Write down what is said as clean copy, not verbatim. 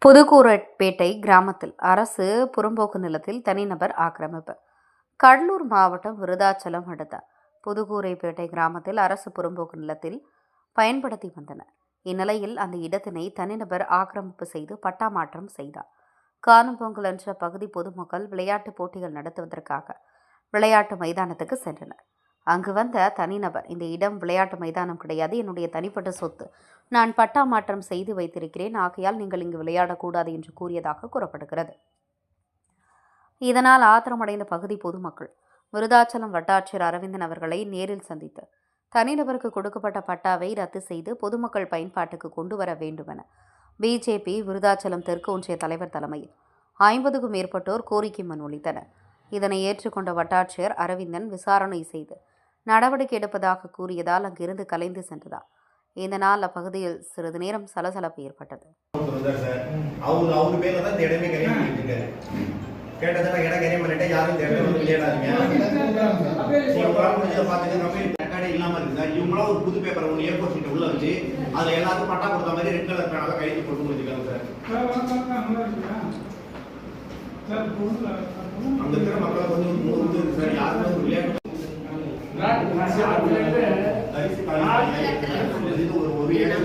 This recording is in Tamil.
புதுக்கூரப்பேட்டை கிராமத்தில் அரசு புறம்போக்கு நிலத்தில் தனிநபர் ஆக்கிரமிப்பு. கடலூர் மாவட்டம் விருதாச்சலம் அடுத்த புதுக்கூரைப்பேட்டை கிராமத்தில் அரசு புறம்போக்கு நிலத்தில் பயன்படுத்தி வந்தனர். இந்நிலையில் அந்த இடத்தினை தனிநபர் ஆக்கிரமிப்பு செய்து பட்டா மாற்றம் செய்தார். காணும் பொங்கல் அன்று அப்பகுதி பொதுமக்கள் விளையாட்டுப் போட்டிகள் நடத்துவதற்காக விளையாட்டு மைதானத்துக்கு சென்றனர். அங்கு வந்த தனிநபர், இந்த இடம் விளையாட்டு மைதானம் கிடையாது, என்னுடைய தனிப்பட்ட சொத்து, நான் பட்டா மாற்றம் செய்து வைத்திருக்கிறேன், ஆகையால் நீங்கள் இங்கு விளையாடக்கூடாது என்று கூறியதாக கூறப்படுகிறது. இதனால் ஆத்திரமடைந்த பகுதி பொதுமக்கள் விருதாச்சலம் வட்டாட்சியர் அரவிந்தன் அவர்களை நேரில் சந்தித்து தனிநபருக்கு கொடுக்கப்பட்ட பட்டாவை ரத்து செய்து பொதுமக்கள் பயன்பாட்டுக்கு கொண்டு வர வேண்டும் என பிஜேபி விருதாச்சலம் தெற்கு ஒன்றிய தலைவர் தலைமையில் 50க்கும் மேற்பட்டோர் கோரிக்கை மனு அளித்தனர். இதனை ஏற்றுக்கொண்ட வட்டாட்சியர் அரவிந்தன் விசாரணை செய்து நடவடிக்கை எடுப்பதாக கூறியதால் அங்கிருந்து கலைந்து சென்றதால் இதனால் அப்பகுதியில் சிறிது நேரம் சலசலப்பு ஏற்பட்டது. புது பேப்பர் ஒன்று ஏர்போர்ட் சீட்டை உள்ள வச்சு அதுல எல்லாருக்கும் பட்டா கொடுத்த மாதிரி ரெட் கலர் பேனால கைது போட்டு முடிச்சுக்காங்க சார். அந்த இருக்கிற மக்களை கொஞ்சம் சார் யாருமே விளையாட்டு ஒரு ஏழை